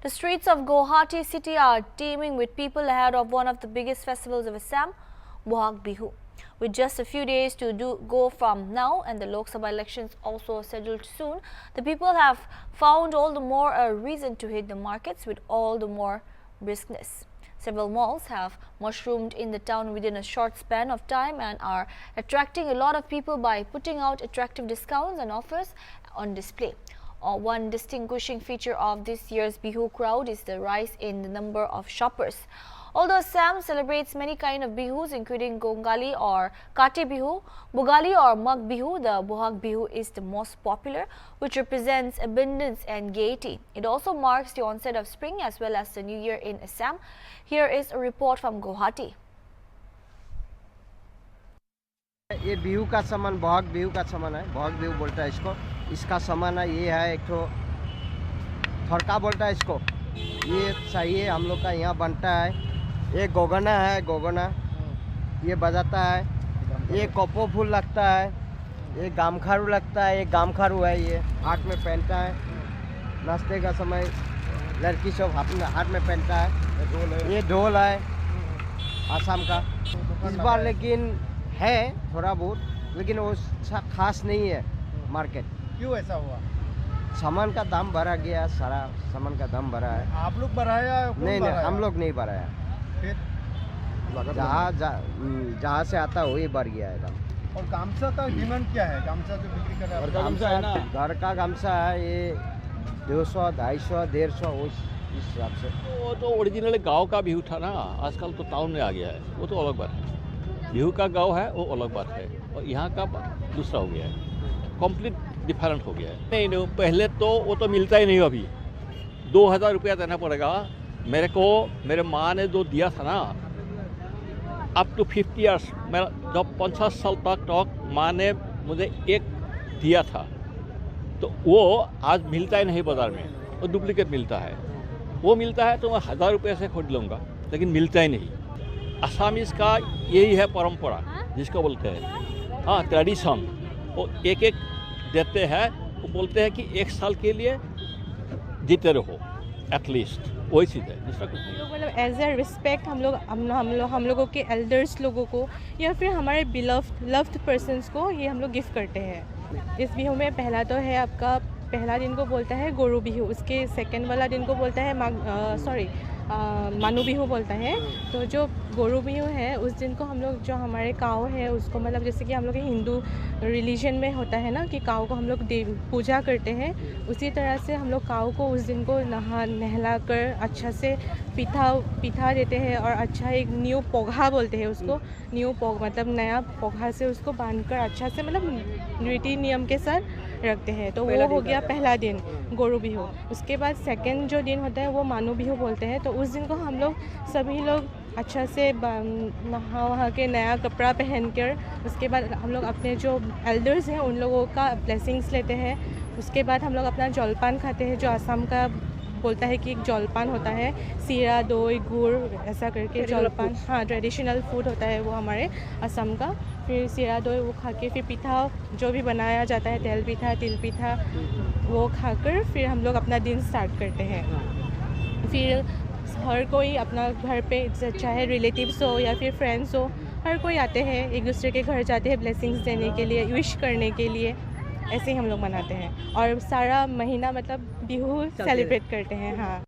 The streets of Guwahati city are teeming with people ahead of one of the biggest festivals of Assam, Bohag Bihu. With just a few days to go from now and the Lok Sabha elections also scheduled soon, the people have found all the more a reason to hit the markets with all the more briskness. Several malls have mushroomed in the town within a short span of time and are attracting a lot of people by putting out attractive discounts and offers on display. One distinguishing feature of this year's Bihu crowd is the rise in the number of shoppers. Although Assam celebrates many kinds of Bihus, including Gongali or Kati Bihu, Bogali or Mag Bihu, the Bohag Bihu is the most popular, which represents abundance and gaiety. It also marks the onset of spring as well as the new year in Assam. Here is a report from Guwahati. ये बिहू का सामान बोहाग बिहू का सामान है, बोहाग बिहू बोलता है इसको। इसका सामान है, ये है एक तो थरका बोलता है इसको, ये चाहिए हम लोग का यहाँ बनता है। ये गोगना है, गोगना ये बजाता है। ये कपो फूल लगता है, ये गामखारू लगता है, ये गामखारू है, ये हाथ में पहनता है। नाश्ते का समय लड़की सब हाथ में पहनता है। ये ढोल है आसाम का। इस बार लेकिन है थोड़ा बहुत, लेकिन वो खास नहीं है मार्केट। क्यों ऐसा हुआ? सामान का दाम बढ़ा गया, सारा सामान का दाम बढ़ा है। आप लोग बढ़ाया? नहीं, हम लोग नहीं बढ़ाया। फिर जहाँ से आता वही बढ़ गया है दाम। और गामछा का डिमांड क्या है? गामछा जो बिक्री कर रहा है, घर का गामछा है, ये 200, 250, 150 उस हिसाब से। वो तो ओरिजिनल गांव का बिहू था ना, आजकल तो टाउन में आ गया है, वो तो अलग बात है। बिहू का गांव है वो अलग बात है, और यहाँ का दूसरा हो गया है, कंप्लीट डिफरेंट हो गया है। नहीं, पहले तो वो तो मिलता ही नहीं। अभी 2000 रुपया देना पड़ेगा मेरे को। मेरे माँ ने जो दिया था ना, अप टू 50 ईयर्स, मैं जब 50 साल तक माँ ने मुझे एक दिया था, तो वो आज मिलता ही नहीं बाज़ार में, वो डुप्लीकेट मिलता है। वो मिलता है तो मैं 1000 रुपये से खरीद लूँगा, लेकिन मिलता ही नहीं। असामीज़ का यही है परंपरा जिसको बोलते हैं, हाँ, ट्रेडिशन। वो एक एक देते हैं, वो बोलते हैं कि 1 साल के लिए जीते रहो एटलीस्ट, वही चीज़ है, दूसरा कुछ नहीं। मतलब एज ए रिस्पेक्ट हम लोगों के एल्डर्स लोगों को या फिर हमारे लव्ड पर्सन्स को ये हम लोग गिफ्ट करते हैं। इस बिहू में पहला तो है आपका, पहला दिन को बोलता है गोरू बिहू, उसके सेकंड वाला दिन को बोलता है मानू बिहू बोलता है। तो जो गोरू बिहू है उस दिन को हम लोग, जो हमारे काऊ है उसको, मतलब जैसे कि हम लोग के हिंदू रिलीजन में होता है ना कि काऊ को हम लोग पूजा करते हैं, उसी तरह से हम लोग काऊ को उस दिन को नहला कर अच्छा से पिठा देते हैं और अच्छा एक न्यू पोघा बोलते हैं उसको, न्यू पोग मतलब नया पोघा से उसको बांधकर अच्छा से मतलब रीति नियम के साथ रखते हैं। तो वो हो गया पहला दिन गोरू बिहू। उसके बाद सेकंड जो दिन होता है वो मानू बिहू बोलते हैं। तो उस दिन को हम लोग सभी लोग अच्छा से नहा वहा के नया कपड़ा पहनकर, उसके बाद हम लोग अपने जो एल्डर्स हैं उन लोगों का ब्लेसिंग्स लेते हैं। उसके बाद हम लोग अपना जलपान खाते हैं, जो आसाम का बोलता है कि एक जलपान होता है, सीरा दही गुड़ ऐसा करके जलपान, हाँ, ट्रेडिशनल फूड होता है वो हमारे असम का। फिर सीरा दही वो खा के फिर पिठा जो भी बनाया जाता है, तेल पिठा तिल पिठा, वो खाकर फिर हम लोग अपना दिन स्टार्ट करते हैं। फिर हर कोई अपना घर पे, चाहे रिलेटिव्स हो या फिर फ्रेंड्स हो, हर कोई आते हैं, एक दूसरे के घर जाते हैं ब्लेसिंग्स देने के लिए, विश करने के लिए। ऐसे ही हम लोग मनाते हैं और सारा महीना मतलब बिहू सेलिब्रेट करते हैं। हाँ।